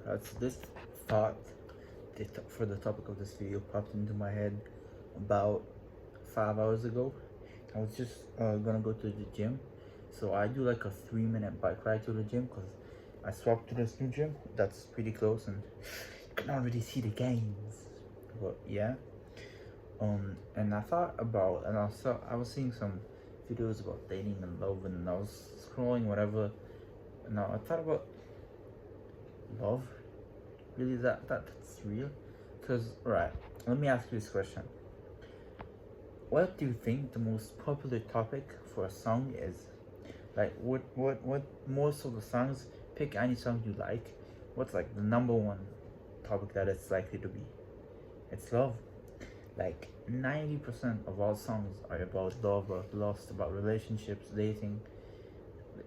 So this thought for the topic of this video popped into my head about 5 hours ago. I was just gonna go to the gym, so I do like a 3-minute bike ride to the gym because I swapped to this new gym that's pretty close and you can already see the gains. But yeah, and I thought about, and I was seeing some videos about dating and love, and I was scrolling whatever, and I thought about love. Really, that's real? Because right, let me ask you this question. What do you think the most popular topic for a song is? Like, what most of the songs, pick any song you like. What's like the number one topic that it's likely to be? It's love. Like 90% of all songs are about love, about lust, about relationships, dating.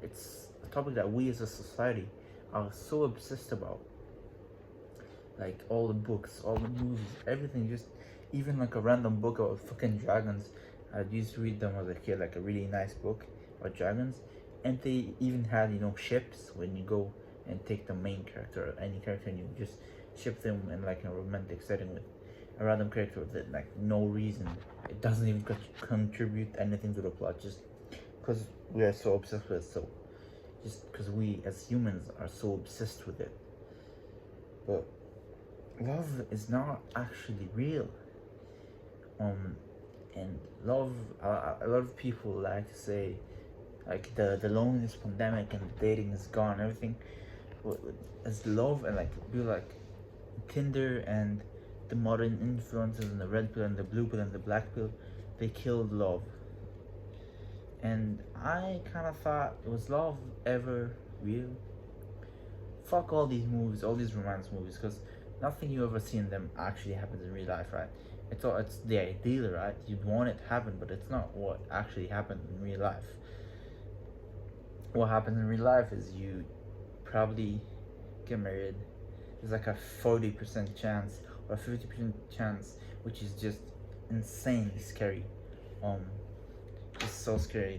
It's a topic that we as a society are so obsessed about. Like all the books, all the movies, everything, just even like a random book about fucking dragons. I used to read them as a kid, like a really nice book about dragons. And they even had, ships when you go and take the main character or any character and you just ship them in like a romantic setting with a random character with like no reason. It doesn't even contribute anything to the plot, just because we are so obsessed with it. So just because we as humans are so obsessed with it. But love is not actually real. And love, a lot of people like to say, like the loneliness pandemic and the dating is gone, everything. As love and like be like Tinder and the modern influences and the red pill and the blue pill and the black pill, they killed love. And I kind of thought, was love ever real? Fuck all these movies, all these romance movies, because nothing you ever see in them actually happens in real life, right? It's the ideal, right? You'd want it to happen, but it's not what actually happened in real life. What happens in real life is you probably get married. There's like a 40% chance or a 50% chance, which is just insanely scary. Just so scary.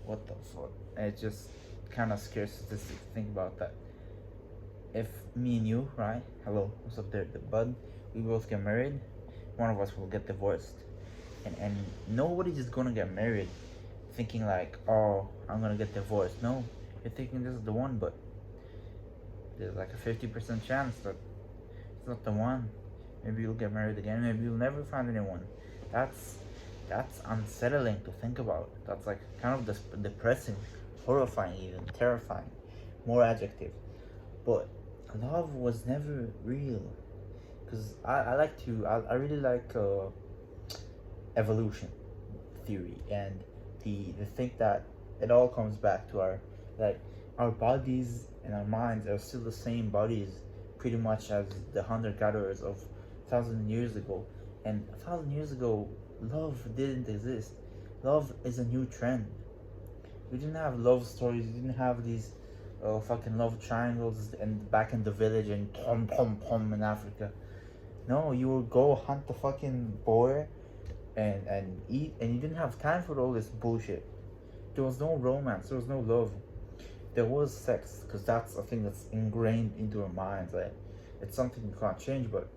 What the fuck? It just kind of scares to think about that. If me and you, right? Hello, what's up there, the bud? We both get married. One of us will get divorced, and nobody's just gonna get married thinking like, oh, I'm gonna get divorced. No, you're thinking this is the one, but there's like a 50% chance that it's not the one. Maybe you'll get married again. Maybe you'll never find anyone. That's unsettling to think about. That's like kind of depressing, horrifying, even terrifying. More adjective. But love was never real. Because I really like evolution theory and the thing that it all comes back to our bodies and our minds are still the same bodies pretty much as the hunter-gatherers of 1,000 years ago. And 1,000 years ago, love didn't exist. Love is a new trend. We didn't have love stories. We didn't have these fucking love triangles and back in the village and pom pom pom in Africa. No, you would go hunt the fucking boar and eat, and you didn't have time for all this bullshit. There was no romance. There was no love. There was sex, because that's a thing that's ingrained into our minds. Like, it's something you can't change, but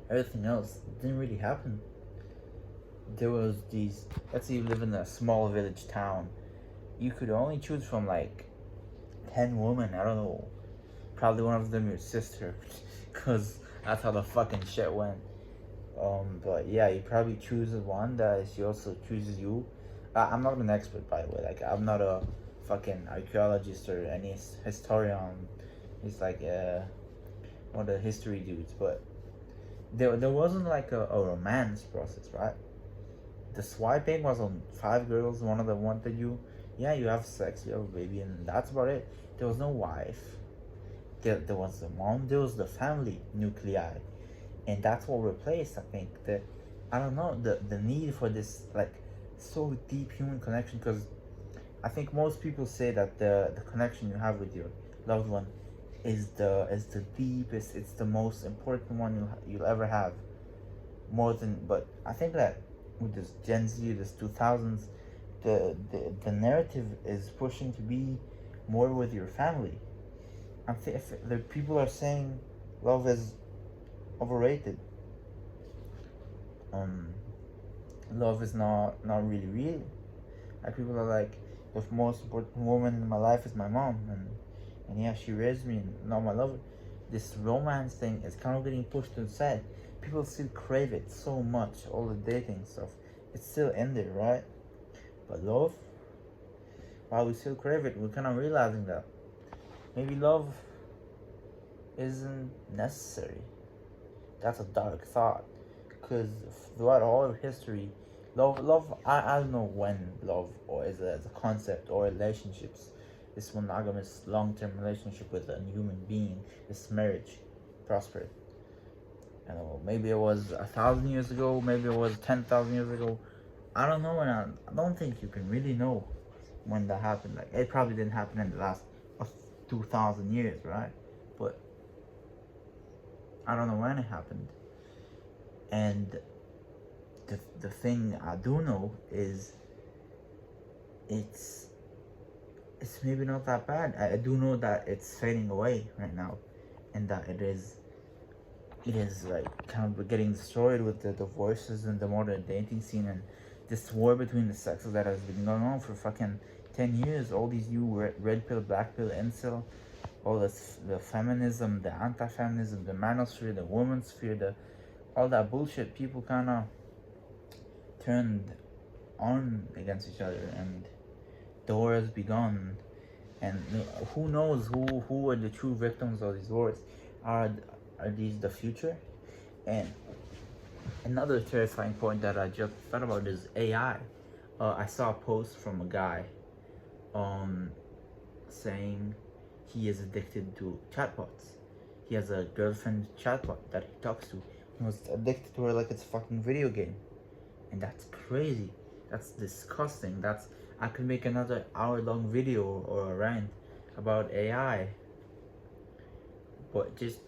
everything else didn't really happen. There was these. Let's say you live in a small village town. You could only choose from like 10 women. I don't know. Probably one of them your sister, because that's how the fucking shit went. But yeah, you probably choose one that she also chooses you. I'm not an expert, by the way. Like, I'm not a fucking archaeologist or any historian. He's like one of the history dudes. But there wasn't like a romance process, right? The swiping was on 5 girls. One of them wanted you. Yeah, you have sex, you have a baby, and that's about it. There was no wife. There was the mom. There was the family nuclei, and that's what replaced. I think that I don't know the need for this like so deep human connection, because I think most people say that the connection you have with your loved one is the deepest. It's the most important one you'll ever have. But I think that with this Gen Z, this 2000s, the narrative is pushing to be more with your family. if the people are saying love is overrated. Um, Love is not really real. Like people are like, the most important woman in my life is my mom, and yeah, she raised me, and now my love. This romance thing is kind of getting pushed to the side. People still crave it so much. All the dating stuff, it's still in there, right? But love, while we still crave it, we're kind of realizing that maybe love isn't necessary. That's a dark thought, because throughout all of history, I don't know when love or as a concept or relationships, this monogamous long-term relationship with a human being, this marriage, prospered. I don't know, maybe it was 1,000 years ago, maybe it was 10,000 years ago. I don't know, and I don't think you can really know when that happened. Like, it probably didn't happen in the last 2,000 years, right? But I don't know when it happened. And the thing I do know is it's maybe not that bad. I do know that it's fading away right now, and that it is like kind of getting destroyed with the divorces and the modern dating scene and this war between the sexes that has been going on for fucking 10 years. All these new red pill, black pill, incel, all this, the feminism, the anti-feminism, the manosphere, the womansphere, all that bullshit. People kind of turned on against each other, and the war has begun. And who knows who are the true victims of these wars? Are these the future? And another terrifying point that I just thought about is AI. I saw a post from a guy saying he is addicted to chatbots. He has a girlfriend chatbot that he talks to. He was addicted to her like it's a fucking video game. And that's crazy. That's disgusting. I could make another hour-long video or a rant about AI. But just,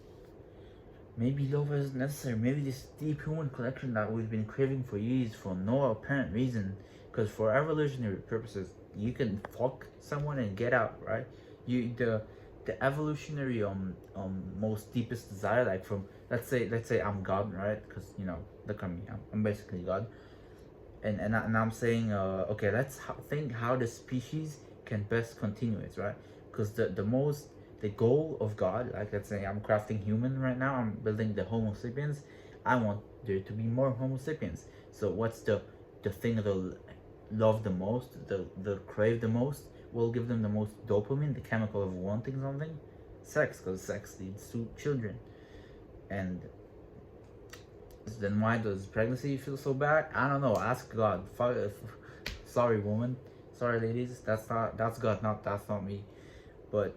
maybe love is necessary. Maybe this deep human connection that we've been craving for years for no apparent reason. Because for evolutionary purposes, you can fuck someone and get out, right? The evolutionary most deepest desire, like from let's say I'm God, right? Because look at me, I'm basically God. And I'm saying, okay, let's think how the species can best continue it, right? Because the goal of God, like let's say I'm crafting human right now, I'm building the Homo sapiens. I want there to be more Homo sapiens. So what's the thing they'll love the most, the crave the most, will give them the most dopamine, the chemical of wanting something? Sex, because sex leads to children. And then why does pregnancy feel so bad? I don't know. Ask God. Sorry, woman. Sorry, ladies. That's God. That's not me. But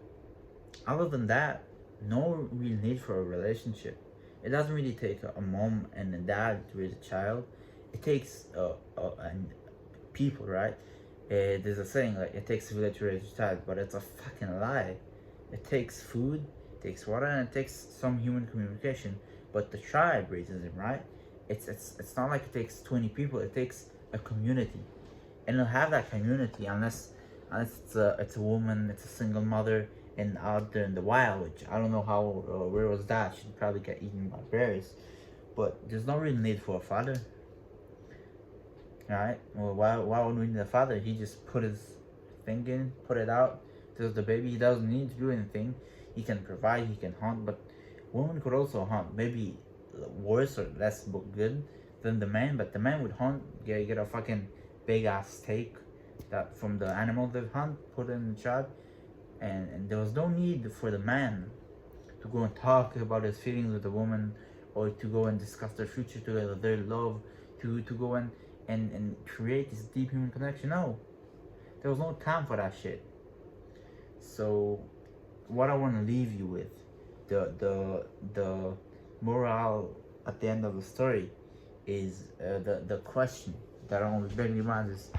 other than that, no real need for a relationship. It doesn't really take a mom and a dad to raise a child. It takes people, right? There's a saying like it takes a village to raise a child, but it's a fucking lie. It takes food, it takes water, and it takes some human communication. But the tribe raises him, right? It's not like it takes 20 people. It takes a community, and it'll have that community unless it's a woman, it's a single mother, and out there in the wild, which I don't know how where was that. She'd probably get eaten by bears. But there's no real need for a father. Alright? Well, why would we need a father? He just put his thing in, put it out. There's the baby. He doesn't need to do anything. He can provide, he can hunt, but women could also hunt. Maybe worse or less good than the man, but the man would hunt, get a fucking big ass steak that from the animal they hunt, put it in the shot, and there was no need for the man to go and talk about his feelings with the woman, or to go and discuss their future together, their love, to go and create this deep human connection. No, there was no time for that shit. So what I want to leave you with, the moral at the end of the story, is the question that always brings me mind is,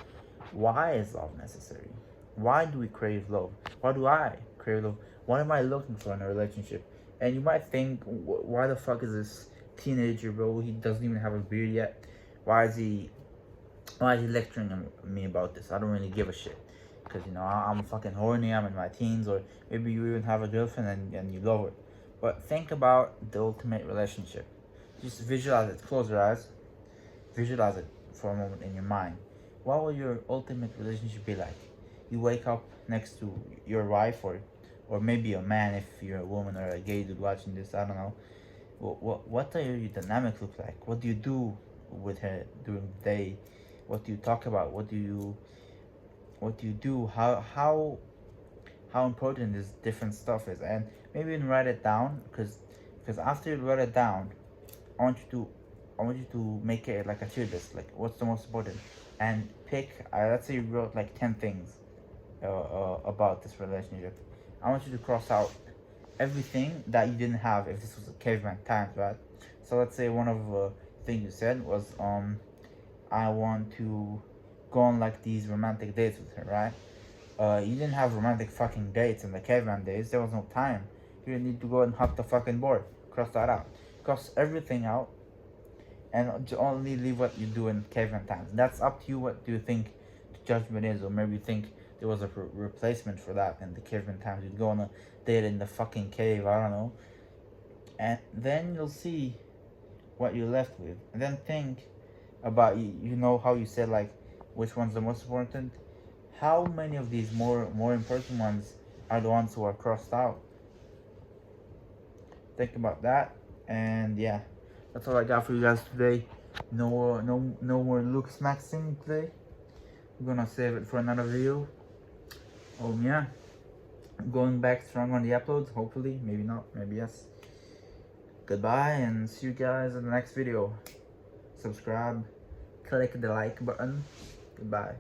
why is love necessary? Why do we crave love? Why do I crave love? What am I looking for in a relationship? And you might think, why the fuck is this teenager, bro? He doesn't even have a beard yet. Why is he lecturing me about this? I don't really give a shit. because I'm fucking horny, I'm in my teens, or maybe you even have a girlfriend and you love her. But think about the ultimate relationship. Just visualize it. Close your eyes. Visualize it for a moment in your mind. What will your ultimate relationship be like? You wake up next to your wife, or maybe a man if you're a woman, or a gay dude watching this. I don't know. What do your dynamic look like? What do you do with her during the day? What do you talk about? What do you do? How important this different stuff is, and maybe even write it down, because after you write it down, I want you to make it like a tier list, like what's the most important, and pick. Let's say you wrote like 10 things about this relationship. I want you to cross out everything that you didn't have if this was a caveman times, right? So let's say one of the things you said was I want to go on like these romantic dates with her, right? You didn't have romantic fucking dates in the caveman days. There was no time. You need to go and hop the fucking board. Cross that out. Cross everything out, and only leave what you do in caveman times. That's up to you. What do you think the judgment is, or maybe you think there was a replacement for that in the caveman times? You'd go on a date in the fucking cave. I don't know, and then you'll see what you're left with, and then think about you know how you said like which one's the most important. How many of these more important ones are the ones who are crossed out? Think about that, and yeah, that's all I got for you guys today. No more looksmaxding today. I'm gonna save it for another video. Yeah, I'm going back strong on the uploads. Hopefully, maybe not, maybe yes. Goodbye, and see you guys in the next video. Subscribe, click the like button. Goodbye.